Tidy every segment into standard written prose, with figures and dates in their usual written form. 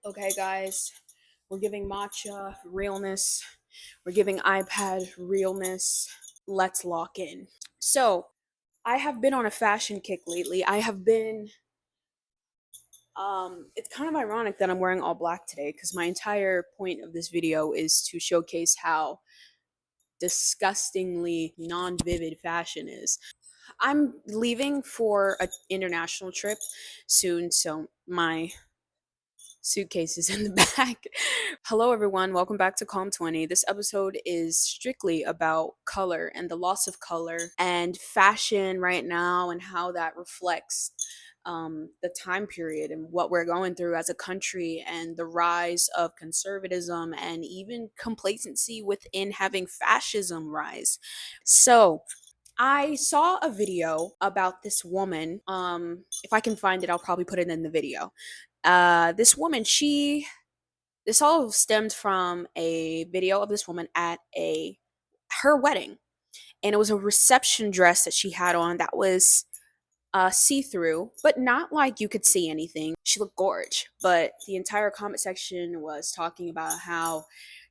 Okay, guys, we're giving matcha realness. We're giving iPad realness. Let's lock in. So, I have been on a fashion kick lately. It's kind of ironic that I'm wearing all black today because my entire point of this video is to showcase how disgustingly non-vivid fashion is. I'm leaving for an international trip soon, so my suitcases in the back. Hello, everyone. Welcome back to Calm 20. This episode is strictly about color and the loss of color and fashion right now and how that reflects the time period and what we're going through as a country and the rise of conservatism and even complacency within having fascism rise. So, I saw a video about this woman. If I can find it, I'll probably put it in the video. This woman, this all stemmed from a video of this woman at a her wedding, and it was a reception dress that she had on that was see-through, but not like you could see anything. She looked gorge, but the entire comment section was talking about how,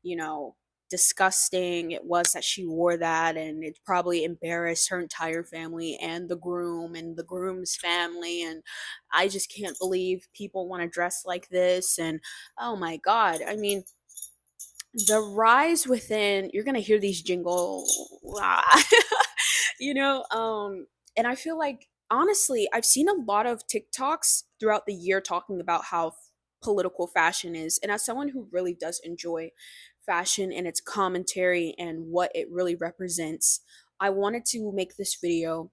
you know, disgusting it was that she wore that, and it probably embarrassed her entire family and the groom and the groom's family. And I just can't believe people want to dress like this. And oh my God, I mean, the rise within, you're gonna hear these jingle you know and I feel like, honestly, I've seen a lot of TikToks throughout the year talking about how political fashion is, and as someone who really does enjoy fashion and its commentary and what it really represents, I wanted to make this video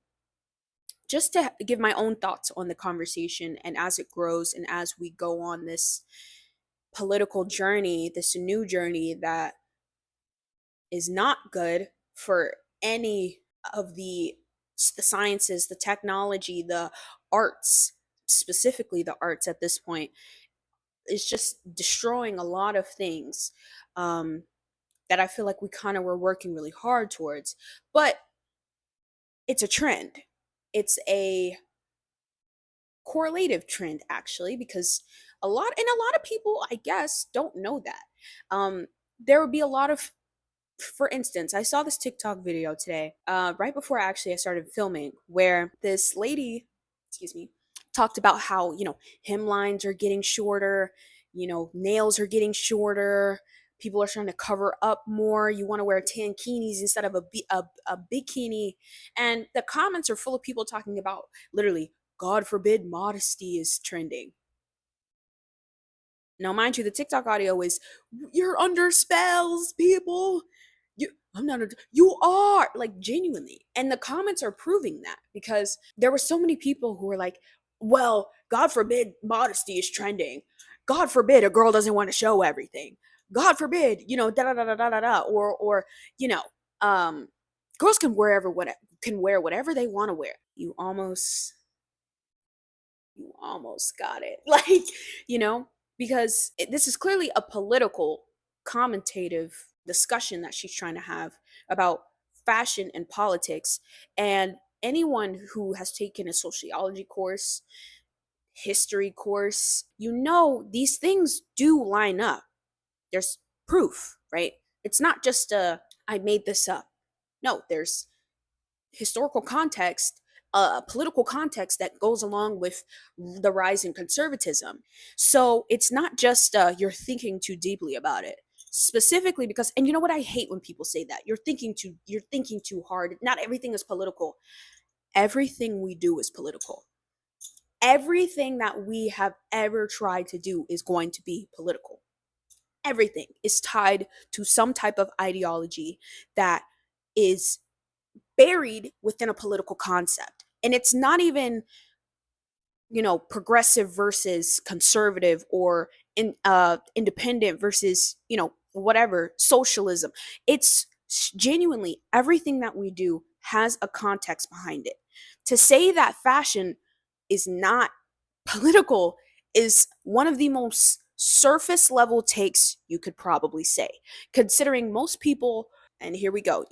just to give my own thoughts on the conversation, and as it grows and as we go on this political journey, this new journey that is not good for any of the sciences, the technology, the arts, specifically the arts at this point, is just destroying a lot of things um, that I feel like we kind of were working really hard towards. But it's a trend. It's a correlative trend, actually, because a lot of people, I guess, don't know that. There would be a lot of, for instance, I saw this TikTok video today, right before I started filming, where this lady, excuse me, talked about how, hemlines are getting shorter, nails are getting shorter. People are trying to cover up more. You want to wear tankinis instead of a bikini. And the comments are full of people talking about, literally, God forbid modesty is trending. Now, mind you, the TikTok audio is, "You're under spells, people. I'm not. You are, like, genuinely." And the comments are proving that, because there were so many people who were like, "Well, God forbid modesty is trending. God forbid a girl doesn't want to show everything. God forbid, da da da da da da da." Or you know, um, girls can wear whatever they want to wear. You almost got it. Like, you know, because this is clearly a political commentative discussion that she's trying to have about fashion and politics. And anyone who has taken a sociology course, history course, these things do line up. There's proof, right? It's not just I made this up. No, there's historical context, political context that goes along with the rise in conservatism. So it's not just you're thinking too deeply about it. Specifically because, and you know what, I hate when people say that you're thinking too hard. Not everything is political. Everything we do is political. Everything that we have ever tried to do is going to be political. Everything is tied to some type of ideology that is buried within a political concept. And it's not even, progressive versus conservative, or independent versus, whatever, socialism. It's genuinely everything that we do has a context behind it. To say that fashion is not political is one of the most surface level takes you could probably say, considering most people, and here we go,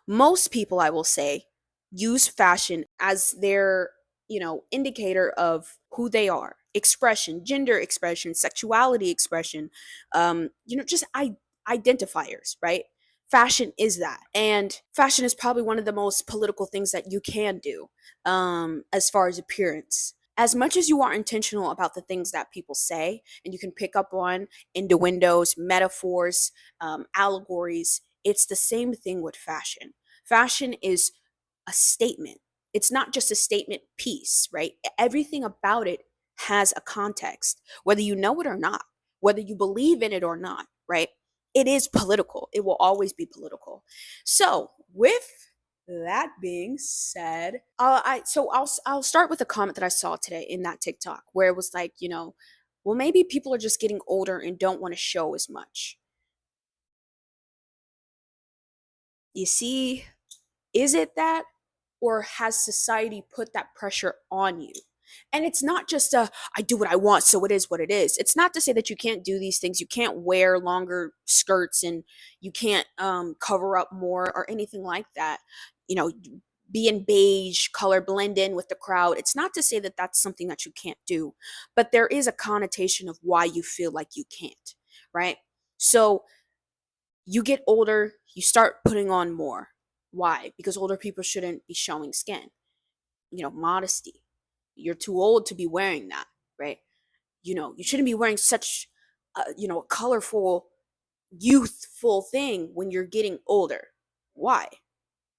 most people, I will say, use fashion as their indicator of who they are. Expression, gender expression, sexuality expression, just identifiers, right? Fashion is that. And fashion is probably one of the most political things that you can do, as far as appearance. As much as you are intentional about the things that people say and you can pick up on innuendos, metaphors, allegories, it's the same thing with fashion. Fashion is a statement. It's not just a statement piece, right? Everything about it has a context, whether you know it or not, whether you believe in it or not, right? It is political. It will always be political. So, with that being said, I'll start with a comment that I saw today in that TikTok where it was like, well, maybe people are just getting older and don't want to show as much. You see, is it that? Or has society put that pressure on you? And it's not just I do what I want, so it is what it is. It's not to say that you can't do these things. You can't wear longer skirts and you can't cover up more or anything like that. You know, be in beige color, blend in with the crowd. It's not to say that that's something that you can't do, but there is a connotation of why you feel like you can't, right? So you get older, you start putting on more. Why? Because older people shouldn't be showing skin. Modesty. You're too old to be wearing that, right? You shouldn't be wearing such, a colorful, youthful thing when you're getting older. Why?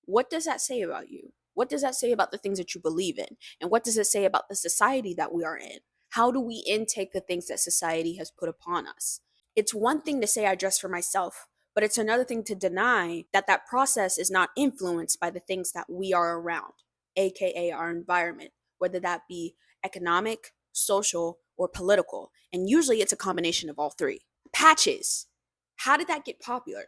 What does that say about you? What does that say about the things that you believe in? And what does it say about the society that we are in? How do we intake the things that society has put upon us? It's one thing to say I dress for myself, but it's another thing to deny that that process is not influenced by the things that we are around, aka our environment, whether that be economic, social, or political. And usually it's a combination of all three. Patches. How did that get popular?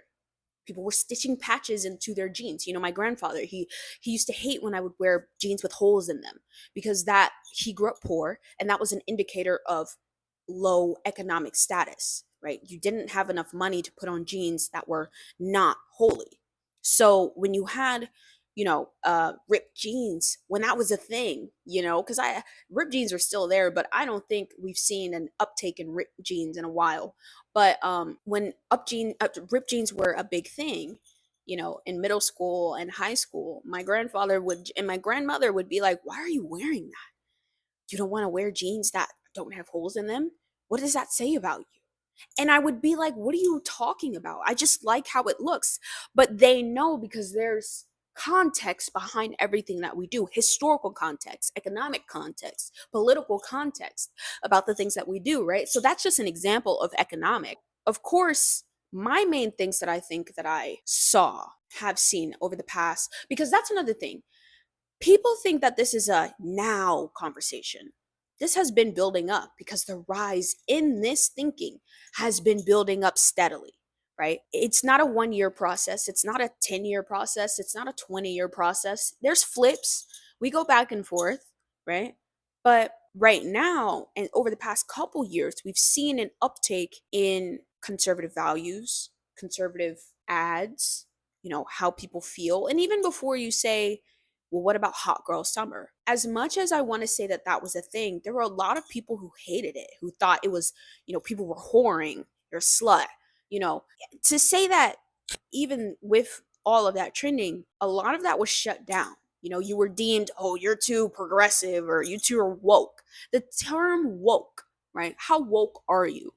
People were stitching patches into their jeans. My grandfather, he used to hate when I would wear jeans with holes in them because that he grew up poor and that was an indicator of low economic status, right? You didn't have enough money to put on jeans that were not holy. So when you had, ripped jeans, when that was a thing, because I ripped jeans are still there, but I don't think we've seen an uptake in ripped jeans in a while. But when ripped jeans were a big thing, in middle school and high school, my grandfather would and my grandmother would be like, "Why are you wearing that? You don't want to wear jeans that don't have holes in them? What does that say about you?" And I would be like, "What are you talking about? I just like how it looks." But they know because there's context behind everything that we do, historical context, economic context, political context about the things that we do, right? So that's just an example of economic. Of course, my main things that I think that I have seen over the past, because that's another thing. People think that this is a now conversation. This has been building up because the rise in this thinking has been building up steadily, right? It's not a 1 year process. It's not a 10-year process. It's not a 20-year process. There's flips. We go back and forth, right? But right now, and over the past couple years, we've seen an uptake in conservative values, conservative ads, how people feel. And even before you say, well, what about hot girl summer? As much as I want to say that that was a thing, there were a lot of people who hated it, who thought it was, people were whoring, you're a slut. To say that, even with all of that trending, a lot of that was shut down. You were deemed, oh, you're too progressive or you too are woke. The term woke, right? How woke are you?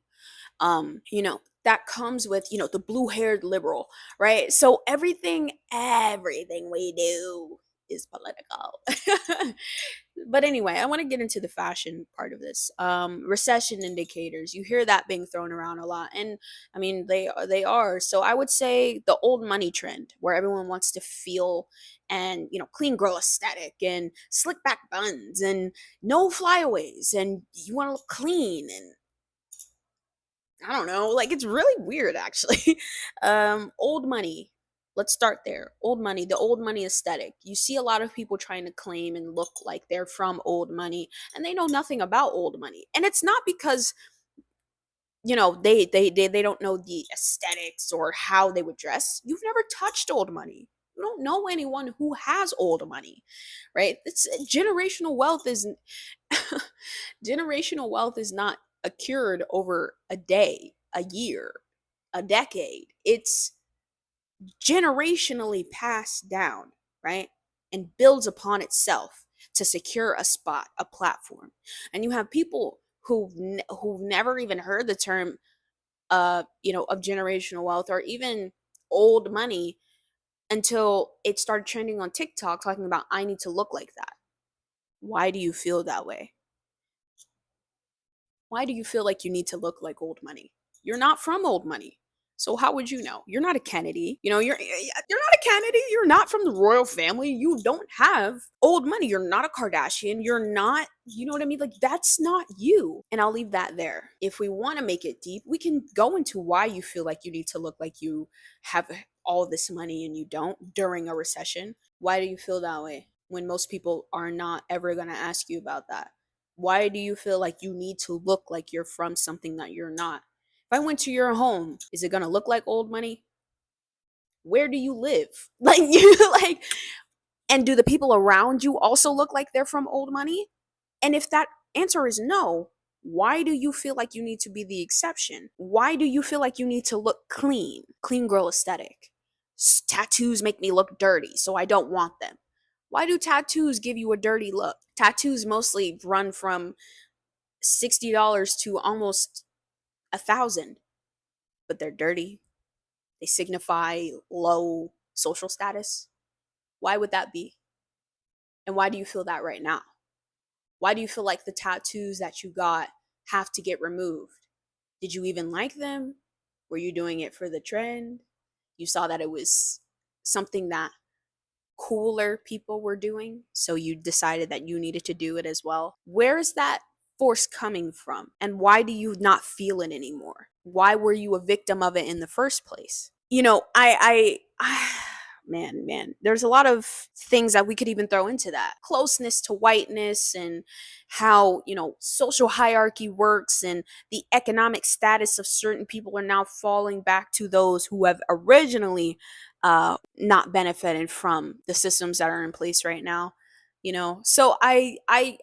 That comes with, the blue-haired liberal, right? So everything we do is political. But anyway, I want to get into the fashion part of this. Recession indicators, you hear that being thrown around a lot, and I mean they are. So I would say the old money trend, where everyone wants to feel and clean girl aesthetic and slick back buns and no flyaways, and you want to look clean, and I don't know, like it's really weird actually. Old money. Let's start there. Old money, the old money aesthetic. You see a lot of people trying to claim and look like they're from old money and they know nothing about old money. And it's not because they don't know the aesthetics or how they would dress. You've never touched old money. You don't know anyone who has old money, right? It's generational wealth is generational wealth is not accrued over a day, a year, a decade. It's generationally passed down, right? And builds upon itself to secure a spot, a platform. And you have people who've never even heard the term of generational wealth or even old money until it started trending on TikTok talking about I need to look like that. Why do you feel that way? Why do you feel like you need to look like old money? You're not from old money. So how would you know? You're not a Kennedy. You're not a Kennedy. You're not from the royal family. You don't have old money. You're not a Kardashian. You're not, you know what I mean? Like that's not you. And I'll leave that there. If we want to make it deep, we can go into why you feel like you need to look like you have all this money and you don't during a recession. Why do you feel that way when most people are not ever going to ask you about that? Why do you feel like you need to look like you're from something that you're not? If I went to your home, is it gonna look like old money? Where do you live? Like you like, and do the people around you also look like they're from old money? And if that answer is no, why do you feel like you need to be the exception? Why do you feel like you need to look clean? Clean girl aesthetic. Tattoos make me look dirty, so I don't want them. Why do tattoos give you a dirty look? Tattoos mostly run from $60 to almost 1,000, but they're dirty. They signify low social status. Why would that be? And why do you feel that right now? Why do you feel like the tattoos that you got have to get removed? Did you even like them? Were you doing it for the trend? You saw that it was something that cooler people were doing, so you decided that you needed to do it as well. Where is that force coming from? And why do you not feel it anymore? Why were you a victim of it in the first place? Man, there's a lot of things that we could even throw into that. Closeness to whiteness and how, social hierarchy works and the economic status of certain people are now falling back to those who have originally not benefited from the systems that are in place right now. So I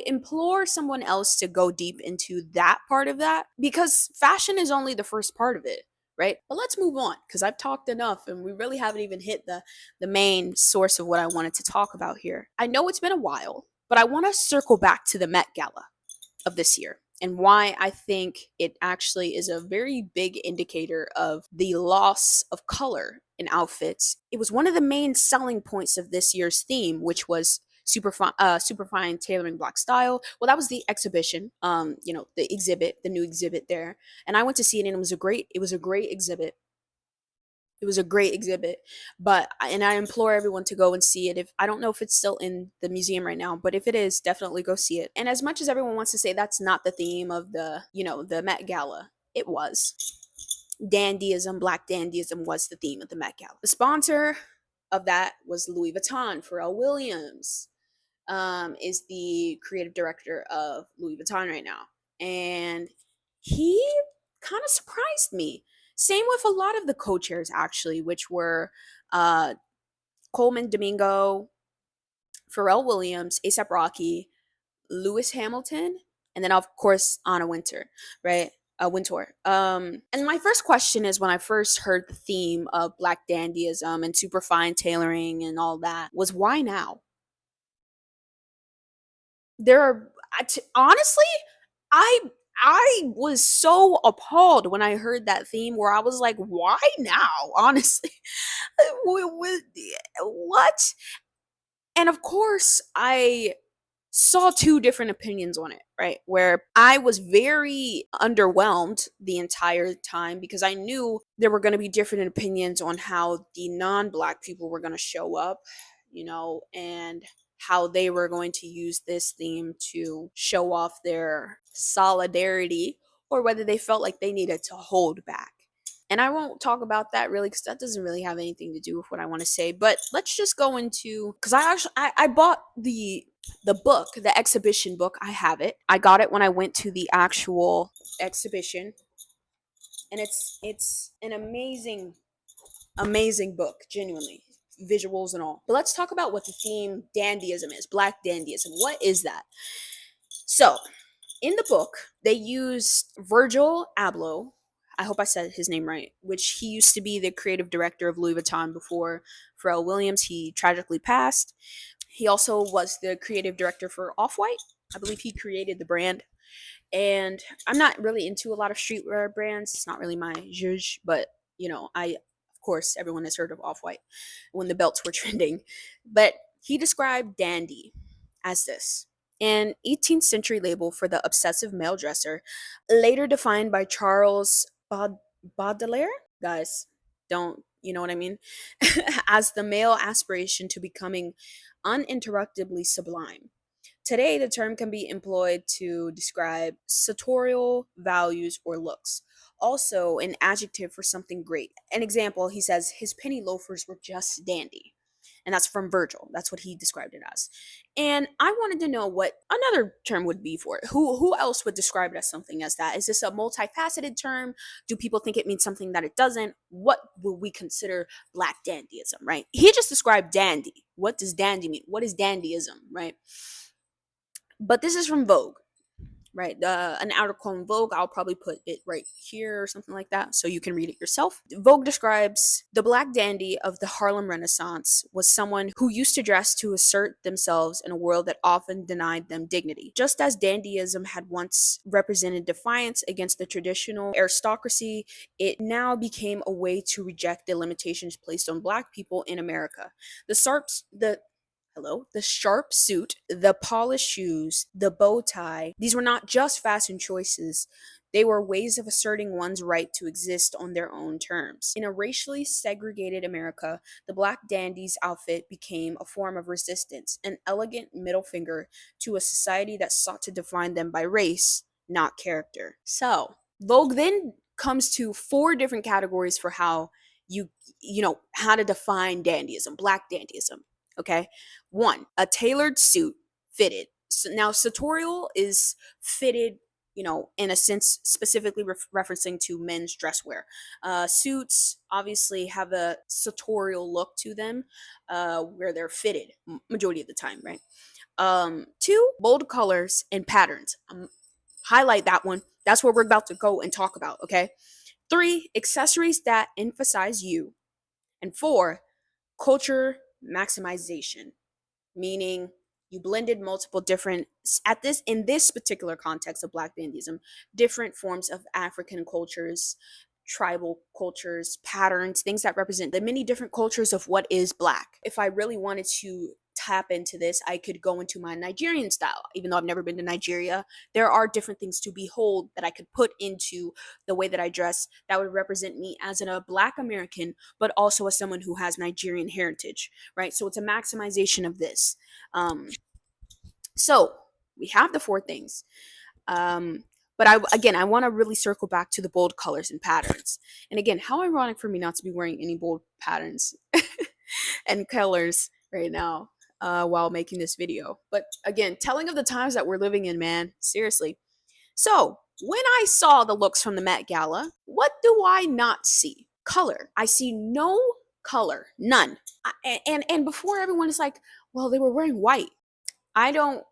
implore someone else to go deep into that part of that, because fashion is only the first part of it, right? But let's move on, because I've talked enough and we really haven't even hit the main source of what I wanted to talk about here. I know it's been a while, but I want to circle back to the Met Gala of this year and why I think it actually is a very big indicator of the loss of color in outfits. It was one of the main selling points of this year's theme, which was super fine tailoring black style. Well, that was the exhibition, the exhibit, the new exhibit there, and I went to see it, and it was a great exhibit. It was a great exhibit, and I implore everyone to go and see it. If I don't know if it's still in the museum right now, but if it is, definitely go see it. And as much as everyone wants to say that's not the theme of the Met Gala, it was. Dandyism, black dandyism was the theme of the Met Gala. The sponsor of that was Louis Vuitton. Pharrell Williams is the creative director of Louis Vuitton right now, and he kind of surprised me. Same with a lot of the co-chairs actually, which were uh, Coleman Domingo, Pharrell Williams, ASAP Rocky, Lewis Hamilton, and then of course Anna Winter, right? Wintour. And my first question is, when I first heard the theme of black dandyism and superfine tailoring and all that, was why now? There are honestly, I I was so appalled when I heard that theme, where I was like, why now? Honestly, what? And of course, I saw two different opinions on it, right? Where I was very underwhelmed the entire time because I knew there were going to be different opinions on how the non-black people were going to show up, and how they were going to use this theme to show off their solidarity, or whether they felt like they needed to hold back. And I won't talk about that really, because that doesn't really have anything to do with what I want to say. But let's just go into, because I bought the book, the exhibition book. I have it. I got it when I went to the actual exhibition, and it's an amazing book, genuinely. visuals and all. But let's talk about what the theme dandyism is. Black dandyism. What is that? So, in the book, they used Virgil Abloh. I hope I said his name right, which he used to be the creative director of Louis Vuitton before Pharrell Williams. He tragically passed. He also was the creative director for Off White. I believe he created the brand. And I'm not really into a lot of streetwear brands. It's not really my zhuzh, but of course, everyone has heard of Off White when the belts were trending. But he described dandy as this: an 18th century label for the obsessive male dresser, later defined by Charles Baudelaire. Guys, don't you know what I mean? As the male aspiration to becoming uninterruptedly sublime. Today, the term can be employed to describe sartorial values or looks. Also, an adjective for something great. An example, he says, his penny loafers were just dandy. And that's from Virgil. That's what he described it as. And I wanted to know what another term would be for it. Who else would describe it as something as that? Is this a multifaceted term? Do people think it means something that it doesn't? What will we consider black dandyism, right? He just described dandy. What does dandy mean? What is dandyism, right? But this is from Vogue, right? An article in Vogue. I'll probably put it right here or something like that so you can read it yourself. Vogue describes the black dandy of the Harlem Renaissance was someone who used to dress to assert themselves in a world that often denied them dignity. Just as dandyism had once represented defiance against the traditional aristocracy, it now became a way to reject the limitations placed on black people in America. The sharp suit, the polished shoes, the bow tie, these were not just fashion choices. They were ways of asserting one's right to exist on their own terms. In a racially segregated America, the black dandy's outfit became a form of resistance, an elegant middle finger to a society that sought to define them by race, not character. So, Vogue then comes to 4 different categories for how how to define dandyism, black dandyism. Okay. 1, a tailored suit fitted. So now, sartorial is fitted, in a sense, specifically referencing to men's dress wear. Suits obviously have a sartorial look to them, where they're fitted majority of the time, right? 2, bold colors and patterns. Highlight that one. That's what we're about to go and talk about, okay? 3, accessories that emphasize you. And 4, culture maximization, meaning you blended multiple different in this particular context of black dandyism, different forms of African cultures, tribal cultures, patterns, things that represent the many different cultures of what is black. If I really wanted to tap into this, I could go into my Nigerian style. Even though I've never been to Nigeria, there are different things to behold that I could put into the way that I dress that would represent me as a black American, but also as someone who has Nigerian heritage, right? So it's a maximization of this. So we have the 4 things. But I want to really circle back to the bold colors and patterns. And again, how ironic for me not to be wearing any bold patterns and colors right now while making this video. But again, telling of the times that we're living in, man. Seriously. So when I saw the looks from the Met Gala, what do I not see? Color. I see no color, none. And before everyone is like, well, they were wearing white. I don't.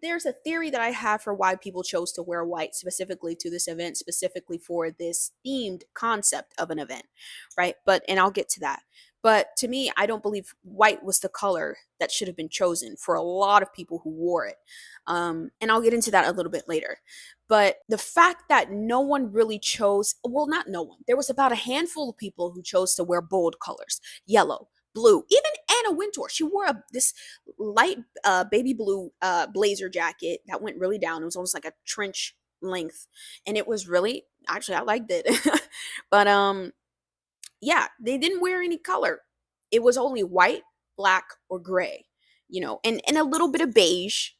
There's a theory that I have for why people chose to wear white specifically to this event, specifically for this themed concept of an event, right? And I'll get to that. But to me, I don't believe white was the color that should have been chosen for a lot of people who wore it. And I'll get into that a little bit later. But the fact that no one really chose, well, not no one, there was about a handful of people who chose to wear bold colors: yellow, blue. Even Anna Wintour, she wore this light baby blue blazer jacket that went really down. It was almost like a trench length, and it was really, actually, I liked it. But yeah, they didn't wear any color. It was only white, black, or gray, and a little bit of beige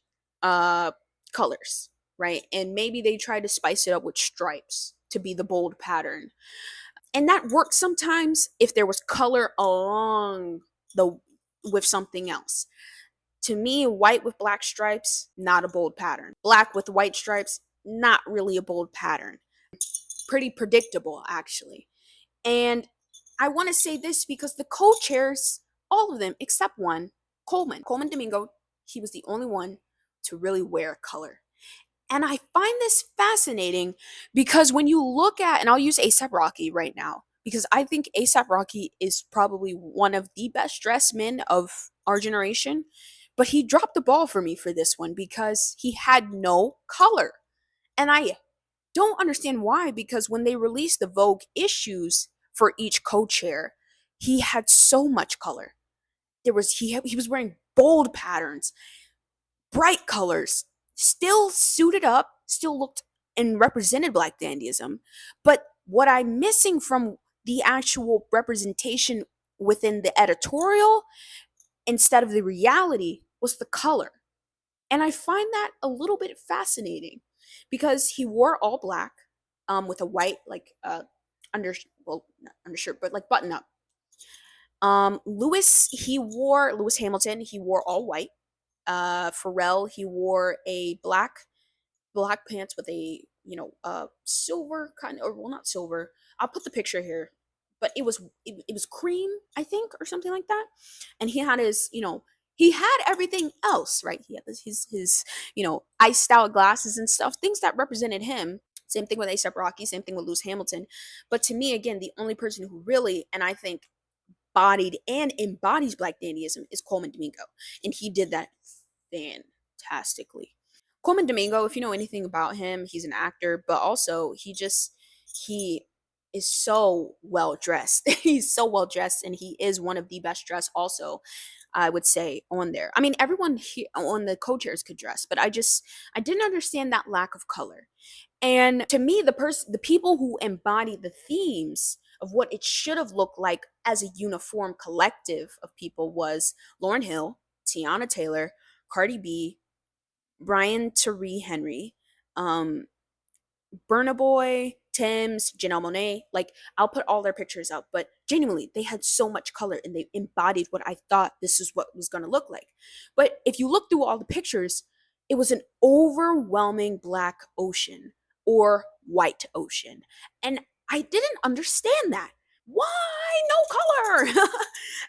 colors, right? And maybe they tried to spice it up with stripes to be the bold pattern. And that worked sometimes if there was color along with something else. To me, white with black stripes, not a bold pattern. Black with white stripes, not really a bold pattern. Pretty predictable, actually. And I want to say this because the co-chairs, all of them except one, Coleman Domingo, he was the only one to really wear color. And I find this fascinating because when you look at, and I'll use ASAP Rocky right now, because I think ASAP Rocky is probably one of the best dressed men of our generation. But he dropped the ball for me for this one because he had no color. And I don't understand why, because when they released the Vogue issues for each co-chair, he had so much color. He was wearing bold patterns, bright colors, still suited up, still looked and represented Black dandyism. But what I'm missing from the actual representation within the editorial instead of the reality was the color. And I find that a little bit fascinating because he wore all black with a white like under well not undershirt but like button up. Lewis Hamilton, he wore all white. Pharrell, he wore a black pants with a silver kind of, or well, not silver. I'll put the picture here, but it was cream, I think, or something like that. And he had his he had everything else, right? He had his iced out glasses and stuff, things that represented him. Same thing with ASAP Rocky, same thing with Lewis Hamilton. But to me, again, the only person who really, and I think bodied and embodies Black dandyism is Coleman Domingo, and he did that fantastically. Coleman Domingo, if you know anything about him, he's an actor, but also he is so well dressed. He's so well dressed, and he is one of the best dressed. Also, I would say on there. I mean, everyone on the co-chairs could dress, but I didn't understand that lack of color. And to me, the people who embody the themes of what it should have looked like as a uniform collective of people was Lauryn Hill, Tiana Taylor, Cardi B, Brian Tyree Henry, um, Burna Boy, Tim's, Janelle Monae. Like, I'll put all their pictures up, but genuinely, they had so much color and they embodied what I thought this is what was going to look like. But if you look through all the pictures, it was an overwhelming black ocean or white ocean. And I didn't understand that. Why no color?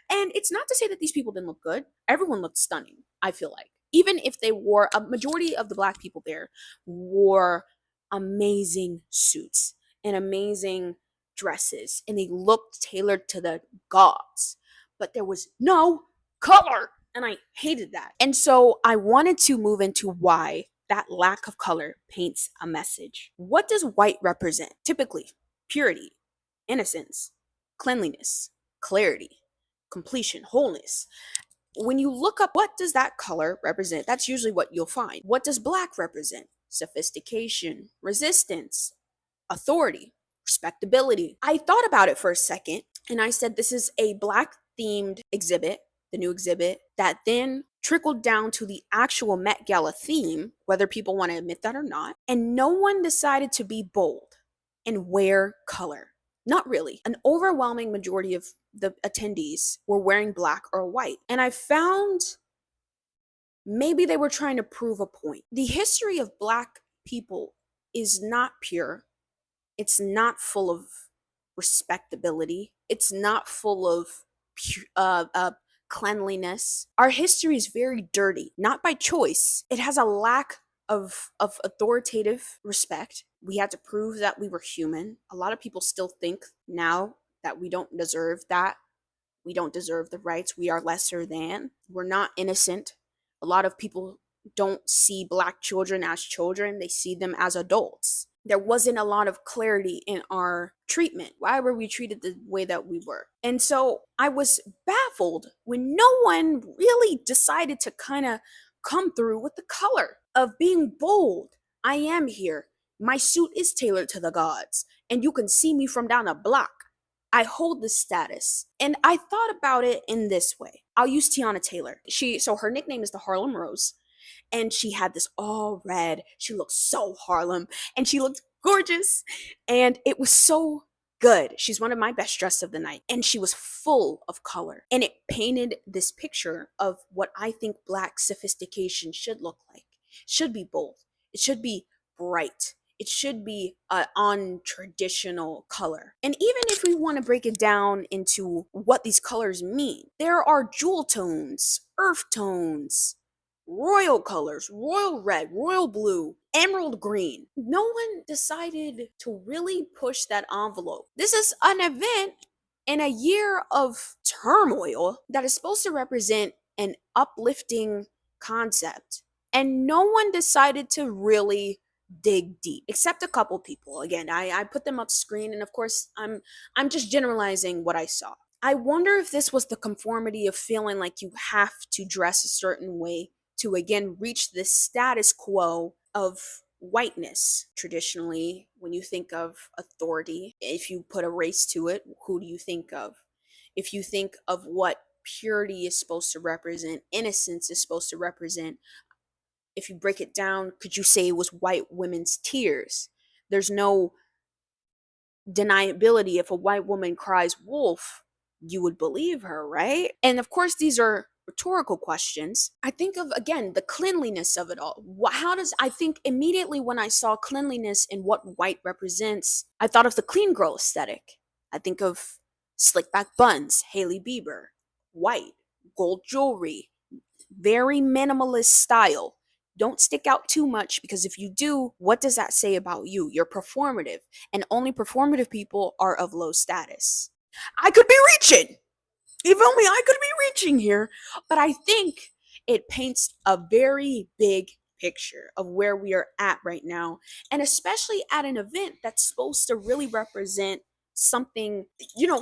And it's not to say that these people didn't look good. Everyone looked stunning, I feel like. Even if they wore, a majority of the black people there wore amazing suits and amazing dresses, and they looked tailored to the gods, but there was no color, and I hated that. And so I wanted to move into why that lack of color paints a message. What does white represent? Typically purity, innocence, cleanliness, clarity, completion, wholeness. When you look up what does that color represent, that's usually what you'll find. What does black represent? Sophistication, resistance, authority, respectability. I thought about it for a second and I said this is a black themed exhibit, the new exhibit, that then trickled down to the actual Met Gala theme, whether people want to admit that or not. And no one decided to be bold and wear color. Not really. An overwhelming majority of the attendees were wearing black or white. And I found maybe they were trying to prove a point. The history of black people is not pure. It's not full of respectability. It's not full of cleanliness. Our history is very dirty, not by choice. It has a lack of authoritative respect. We had to prove that we were human. A lot of people still think now that we don't deserve that. We don't deserve the rights. We are lesser than. We're not innocent. A lot of people don't see black children as children. They see them as adults. There wasn't a lot of clarity in our treatment. Why were we treated the way that we were? And so I was baffled when no one really decided to kind of come through with the color of being bold. I am here. My suit is tailored to the gods, and you can see me from down a block. I hold this status. And I thought about it in this way. I'll use Tiana Taylor. So her nickname is the Harlem Rose. And she had this all red. She looked so Harlem and she looked gorgeous. And it was so good. She's one of my best dressed of the night. And she was full of color. And it painted this picture of what I think black sophistication should look like. It should be bold. It should be bright. it should be a untraditional color. And even if we want to break it down into what these colors mean, there are jewel tones, earth tones, royal colors, royal red, royal blue, emerald green. No one decided to really push that envelope. This is an event in a year of turmoil that is supposed to represent an uplifting concept. And no one decided to really dig deep, except a couple people. Again, I put them up screen, and of course I'm just generalizing what I saw. I wonder if this was the conformity of feeling like you have to dress a certain way to again reach this status quo of whiteness. Traditionally, when you think of authority, if you put a race to it, who do you think of? If you think of what purity is supposed to represent, innocence is supposed to represent, if you break it down, could you say it was white women's tears? There's no deniability. If a white woman cries wolf, you would believe her, right? And of course, these are rhetorical questions. I think of, again, the cleanliness of it all. How does, I think immediately when I saw cleanliness and what white represents, I thought of the clean girl aesthetic. I think of slick back buns, Hailey Bieber, white, gold jewelry, very minimalist style. Don't stick out too much, because if you do, what does that say about you? You're performative, and only performative people are of low status. I could be reaching. If only I could be reaching here. But I think it paints a very big picture of where we are at right now, and especially at an event that's supposed to really represent something,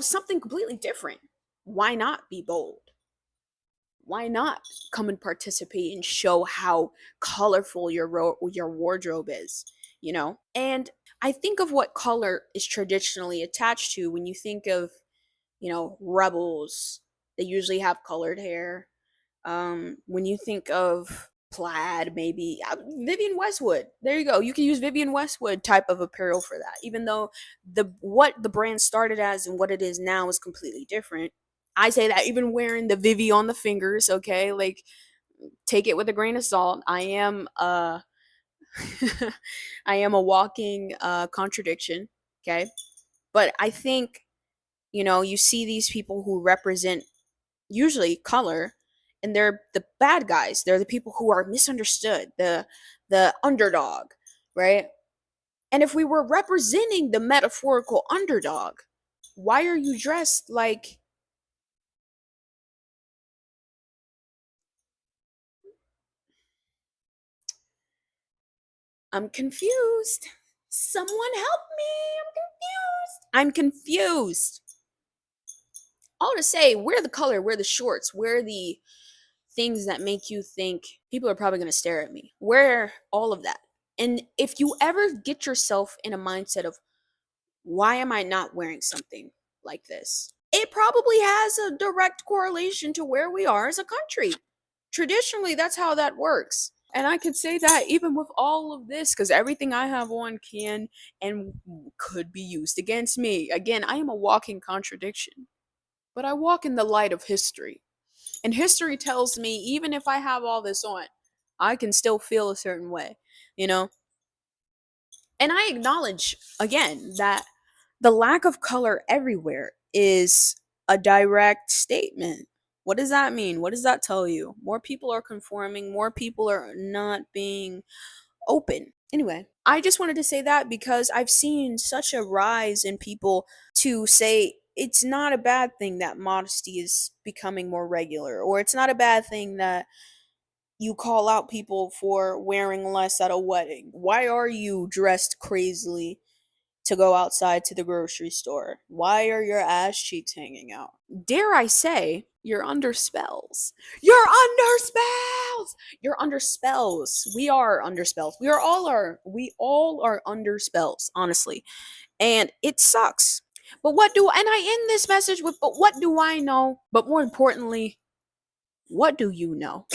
something completely different. Why not be bold? Why not come and participate and show how colorful your wardrobe is, And I think of what color is traditionally attached to when you think of, rebels. They usually have colored hair. When you think of plaid, maybe Vivian Westwood. There you go. You can use Vivian Westwood type of apparel for that, even though what the brand started as and what it is now is completely different. I say that even wearing the Vivi on the fingers, okay? Like, take it with a grain of salt. I am I am a walking contradiction, okay? But I think, you see these people who represent usually color, and they're the bad guys. They're the people who are misunderstood, the underdog, right? And if we were representing the metaphorical underdog, why are you dressed like, I'm confused. Someone help me. I'm confused. All to say, wear the color, wear the shorts, wear the things that make you think people are probably going to stare at me. Wear all of that. And if you ever get yourself in a mindset of, why am I not wearing something like this? It probably has a direct correlation to where we are as a country. Traditionally, that's how that works. And I could say that even with all of this, because everything I have on can and could be used against me. Again, I am a walking contradiction, but I walk in the light of history. And history tells me, even if I have all this on, I can still feel a certain way, you know? And I acknowledge, again, that the lack of color everywhere is a direct statement. What does that mean? What does that tell you? More people are conforming, more people are not being open. Anyway, I just wanted to say that because I've seen such a rise in people to say it's not a bad thing that modesty is becoming more regular, or it's not a bad thing that you call out people for wearing less at a wedding. Why are you dressed crazily to go outside to the grocery store? Why are your ass cheeks hanging out? Dare I say, you're under spells. You're under spells. You're under spells. We are under spells. We all are under spells, honestly. And it sucks. But and I end this message with, but what do I know? But more importantly, what do you know?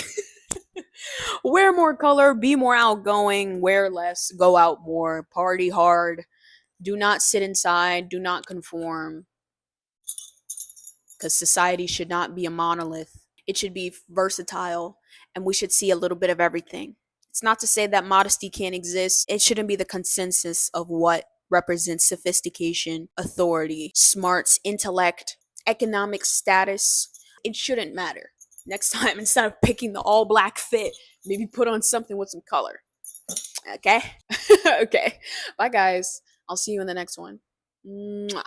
Wear more color, be more outgoing, wear less, go out more, party hard. Do not sit inside, do not conform, because society should not be a monolith. It should be versatile, and we should see a little bit of everything. It's not to say that modesty can't exist. It shouldn't be the consensus of what represents sophistication, authority, smarts, intellect, economic status. It shouldn't matter. Next time, instead of picking the all black fit, maybe put on something with some color. Okay? Okay. Bye, guys. I'll see you in the next one. Mwah.